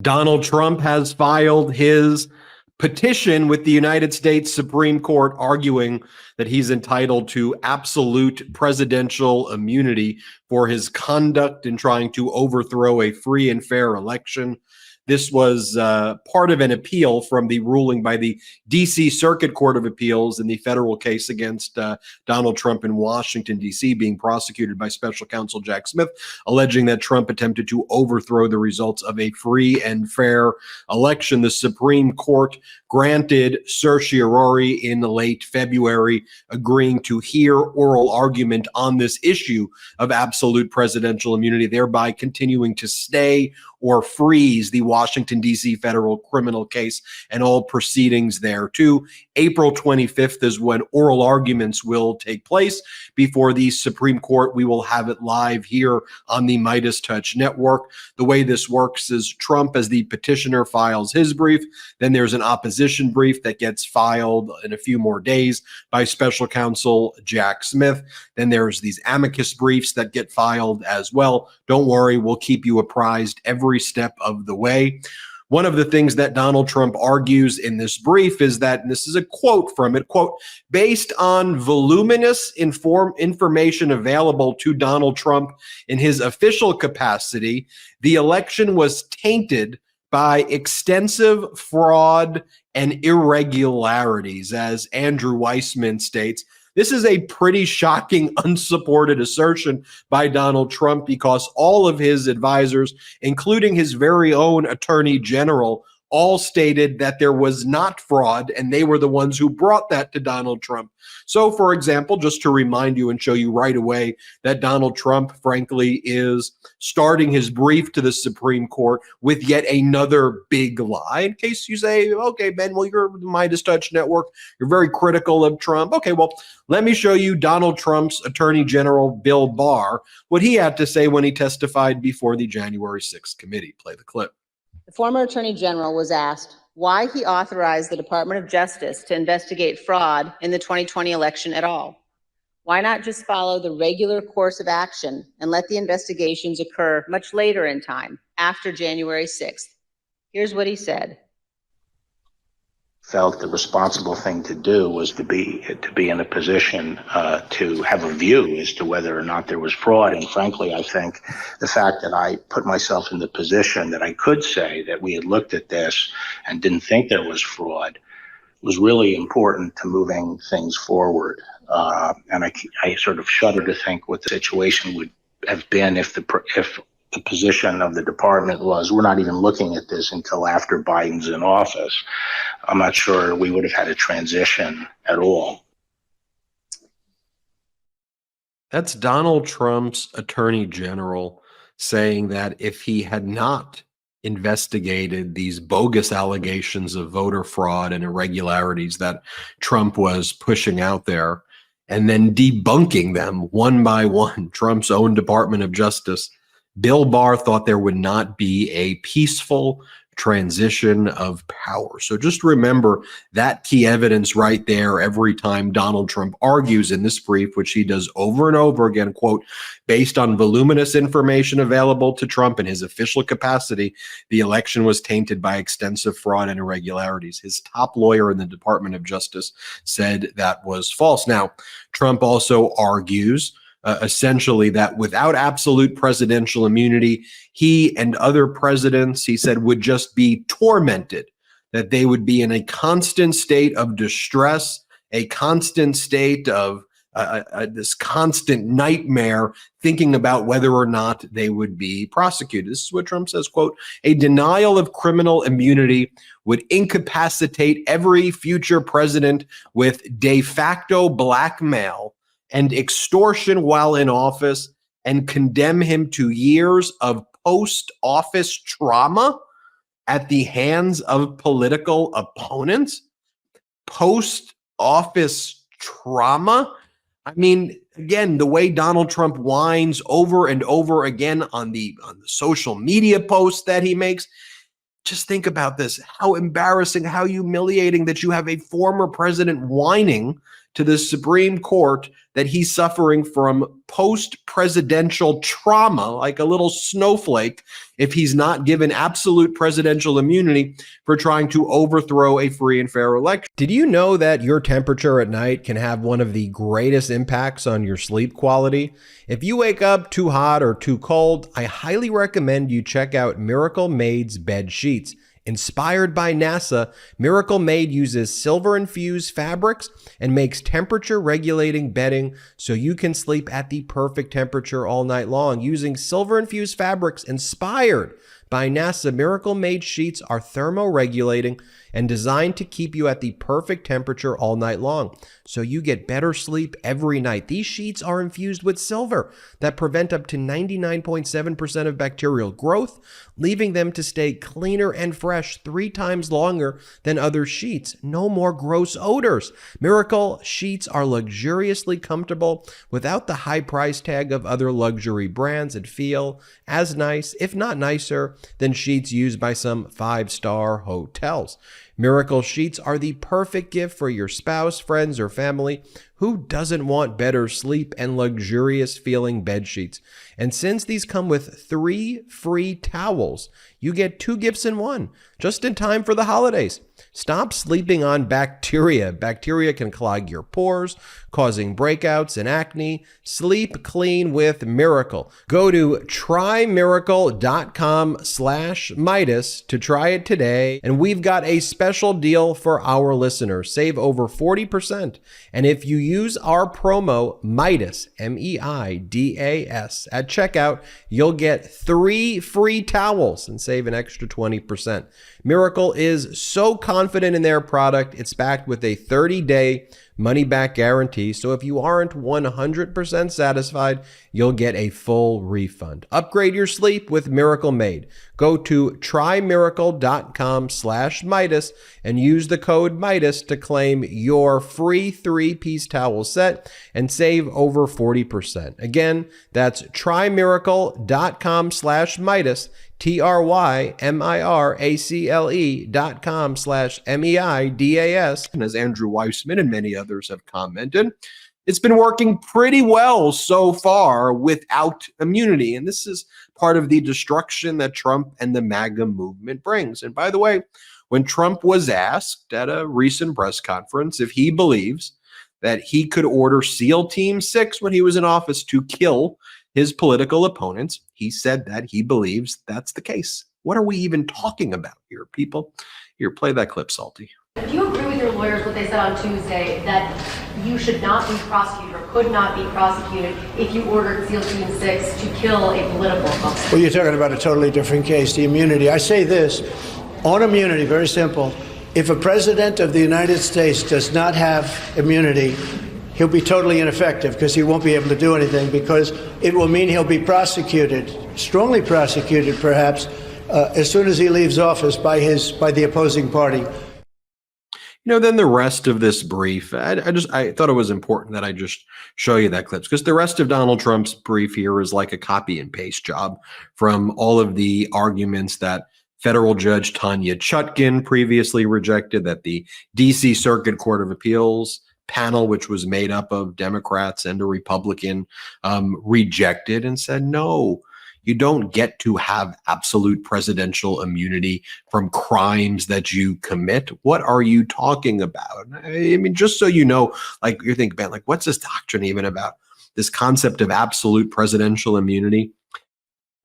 Donald Trump has filed his petition with the United States Supreme Court arguing that he's entitled to absolute presidential immunity for his conduct in trying to overthrow a free and fair election. This was part of an appeal from the ruling by the D.C. Circuit Court of Appeals in the federal case against Donald Trump in Washington, D.C., being prosecuted by special counsel Jack Smith, alleging that Trump attempted to overthrow the results of a free and fair election. The Supreme Court granted certiorari in late February, agreeing to hear oral argument on this issue of absolute presidential immunity, thereby continuing to stay or freeze the Washington, D.C. federal criminal case and all proceedings there too. April 25th is when oral arguments will take place before the Supreme Court. We will have it live here on the MeidasTouch network. The way this works is Trump, as the petitioner, files his brief. Then there's an opposition brief that gets filed in a few more days by special counsel Jack Smith. Then there's these amicus briefs that get filed as well. Don't worry, we'll keep you apprised every step of the way. One of the things that Donald Trump argues in this brief is that, and this is a quote from it, quote, based on voluminous information available to Donald Trump in his official capacity, the election was tainted by extensive fraud and irregularities. As Andrew Weissman states, this is a pretty shocking, unsupported assertion by Donald Trump, because all of his advisors, including his very own attorney general, all stated that there was not fraud, and they were the ones who brought that to Donald Trump. So, for example, just to remind you and show you right away that Donald Trump, frankly, is starting his brief to the Supreme Court with yet another big lie. In case you say, okay, Ben, well, you're the MeidasTouch network, you're very critical of Trump. Okay, well, let me show you Donald Trump's Attorney General, Bill Barr, what he had to say when he testified before the January 6th committee. Play the clip. The former Attorney General was asked why he authorized the Department of Justice to investigate fraud in the 2020 election at all. Why not just follow the regular course of action and let the investigations occur much later in time, after January 6th? Here's what he said. Felt the responsible thing to do was to be in a position to have a view as to whether or not there was fraud. And frankly, I think the fact that I put myself in the position that I could say that we had looked at this and didn't think there was fraud was really important to moving things forward. And I sort of shudder to think what the situation would have been if the position of the department was, we're not even looking at this until after Biden's in office. I'm not sure we would have had a transition at all. That's Donald Trump's Attorney General saying that if he had not investigated these bogus allegations of voter fraud and irregularities that Trump was pushing out there, and then debunking them one by one, Trump's own Department of Justice, Bill Barr thought there would not be a peaceful transition of power. So just remember that key evidence right there every time Donald Trump argues in this brief, which he does over and over again, quote, based on voluminous information available to Trump in his official capacity, the election was tainted by extensive fraud and irregularities. His top lawyer in the Department of Justice said that was false. Now, Trump also argues essentially that without absolute presidential immunity, he and other presidents, he said, would just be tormented, that they would be in a constant state of distress, a constant state of this constant nightmare thinking about whether or not they would be prosecuted. This is what Trump says, quote, a denial of criminal immunity would incapacitate every future president with de facto blackmail and extortion while in office, and condemn him to years of post-office trauma at the hands of political opponents. Post-office trauma? I mean, again, the way Donald Trump whines over and over again on the social media posts that he makes, just think about this. How embarrassing, how humiliating that you have a former president whining to the Supreme Court that he's suffering from post-presidential trauma, like a little snowflake, if he's not given absolute presidential immunity for trying to overthrow a free and fair election. Did you know that your temperature at night can have one of the greatest impacts on your sleep quality? If you wake up too hot or too cold, I highly recommend you check out Miracle Maid's bed sheets. Inspired by NASA, Miracle Maid uses silver-infused fabrics and makes temperature-regulating bedding so you can sleep at the perfect temperature all night long. Using silver-infused fabrics inspired by NASA, Miracle Maid sheets are thermoregulating and designed to keep you at the perfect temperature all night long, so you get better sleep every night. These sheets are infused with silver that prevent up to 99.7% of bacterial growth, leaving them to stay cleaner and fresh 3 times longer than other sheets. No more gross odors. Miracle sheets are luxuriously comfortable without the high price tag of other luxury brands and feel as nice, if not nicer, than sheets used by some 5-star hotels. Miracle sheets are the perfect gift for your spouse, friends, or family. Who doesn't want better sleep and luxurious feeling bed sheets? And since these come with 3 free towels, you get 2 gifts in one, just in time for the holidays. Stop sleeping on bacteria. Bacteria can clog your pores, causing breakouts and acne. Sleep clean with Miracle. Go to trymiracle.com/Meidas to try it today. And we've got a special deal for our listeners. Save over 40%. And if you use our promo Meidas, M-E-I-D-A-S, at checkout, you'll get 3 free towels and save an extra 20%. Miracle is so confident in their product, it's backed with a 30-day money-back guarantee. So if you aren't 100% satisfied, you'll get a full refund. Upgrade your sleep with Miracle Made. Go to trymiracle.com/Meidas and use the code Meidas to claim your free 3-piece towel set and save over 40%. Again, that's trymiracle.com/Meidas, trymiracle.com/MEIDAS. And as Andrew Weissman and many others have commented, it's been working pretty well so far without immunity. And this is part of the destruction that Trump and the MAGA movement brings. And by the way, when Trump was asked at a recent press conference if he believes that he could order SEAL Team 6 when he was in office to kill his political opponents, he said that he believes that's the case. What are we even talking about here, people? Here, play that clip, Salty. Do you agree with your lawyers what they said on Tuesday, that you should not be prosecuted or could not be prosecuted if you ordered SEAL Team 6 to kill a political opponent? Well, you're talking about a totally different case, the immunity. I say this, on immunity, very simple. If a president of the United States does not have immunity, he'll be totally ineffective because he won't be able to do anything, because it will mean he'll be prosecuted, strongly prosecuted perhaps, as soon as he leaves office by the opposing party. You know, then the rest of this brief, I thought it was important that I just show you that clip, because the rest of Donald Trump's brief here is like a copy and paste job from all of the arguments that federal judge Tanya Chutkin previously rejected, that the DC Circuit Court of Appeals panel, which was made up of Democrats and a Republican, rejected and said, no, you don't get to have absolute presidential immunity from crimes that you commit. What are you talking about? I mean, just so you know, like you're thinking about, like, what's this doctrine even about? This concept of absolute presidential immunity?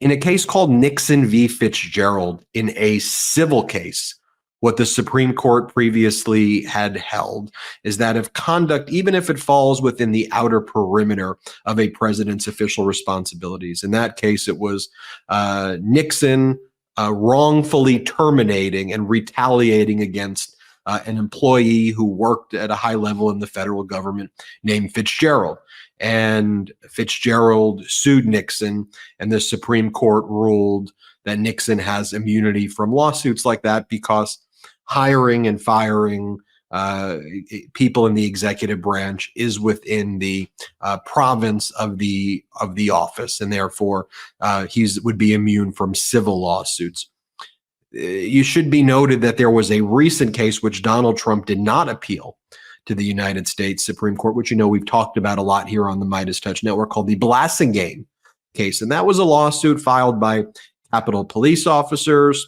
In a case called Nixon v. Fitzgerald, in a civil case, what the Supreme Court previously had held is that if conduct, even if it falls within the outer perimeter of a president's official responsibilities, in that case, it was Nixon wrongfully terminating and retaliating against an employee who worked at a high level in the federal government named Fitzgerald. And Fitzgerald sued Nixon, and the Supreme Court ruled that Nixon has immunity from lawsuits like that because hiring and firing people in the executive branch is within the province of the office, and therefore would be immune from civil lawsuits. You should be noted that there was a recent case which Donald Trump did not appeal, to the United States Supreme Court, which we've talked about a lot here on the MeidasTouch Network, called the Blassingame case. And that was a lawsuit filed by Capitol police officers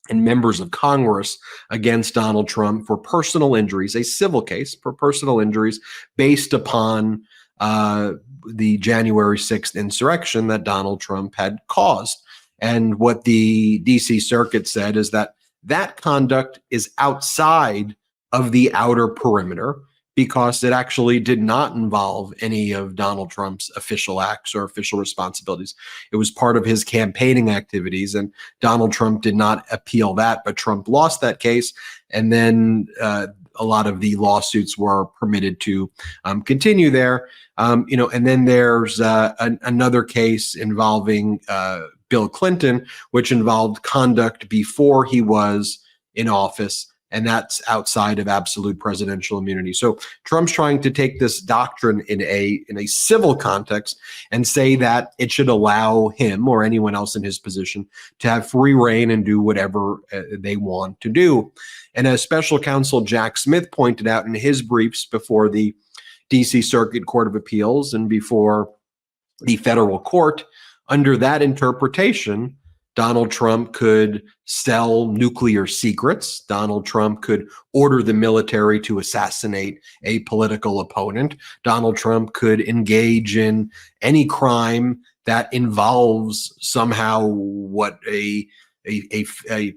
and members of Congress against Donald Trump for personal injuries, a civil case for personal injuries based upon the January 6th insurrection that Donald Trump had caused. And what the DC Circuit said is that that conduct is outside of the outer perimeter because it actually did not involve any of Donald Trump's official acts or official responsibilities. It was part of his campaigning activities, and Donald Trump did not appeal that, but Trump lost that case. And then a lot of the lawsuits were permitted to continue there. And then there's another case involving Bill Clinton, which involved conduct before he was in office, and that's outside of absolute presidential immunity. So Trump's trying to take this doctrine in a civil context and say that it should allow him or anyone else in his position to have free reign and do whatever they want to do. And as special counsel Jack Smith pointed out in his briefs before the DC Circuit Court of Appeals and before the federal court, under that interpretation, Donald Trump could sell nuclear secrets. Donald Trump could order the military to assassinate a political opponent. Donald Trump could engage in any crime that involves somehow what a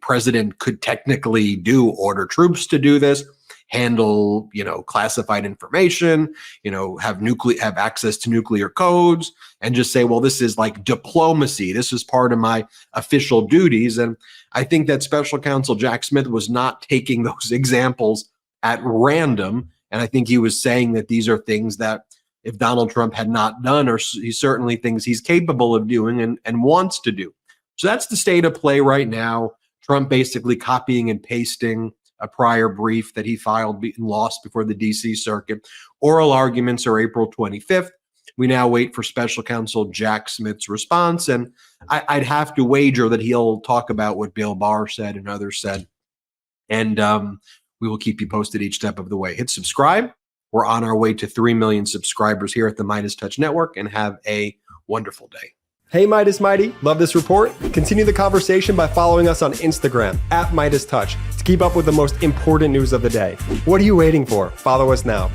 president could technically do, order troops to do this, handle, classified information, have access to nuclear codes, and just say, well, this is like diplomacy. This is part of my official duties. And I think that special counsel Jack Smith was not taking those examples at random. And I think he was saying that these are things that if Donald Trump had not done, or he certainly thinks he's capable of doing and wants to do. So that's the state of play right now. Trump basically copying and pasting a prior brief that he filed and lost before the DC Circuit. Oral arguments are April 25th. We now wait for special counsel Jack Smith's response. And I'd have to wager that he'll talk about what Bill Barr said and others said. And we will keep you posted each step of the way. Hit subscribe. We're on our way to 3 million subscribers here at the MeidasTouch Network, and have a wonderful day. Hey Meidas Mighty, love this report? Continue the conversation by following us on Instagram @MeidasTouch to keep up with the most important news of the day. What are you waiting for? Follow us now.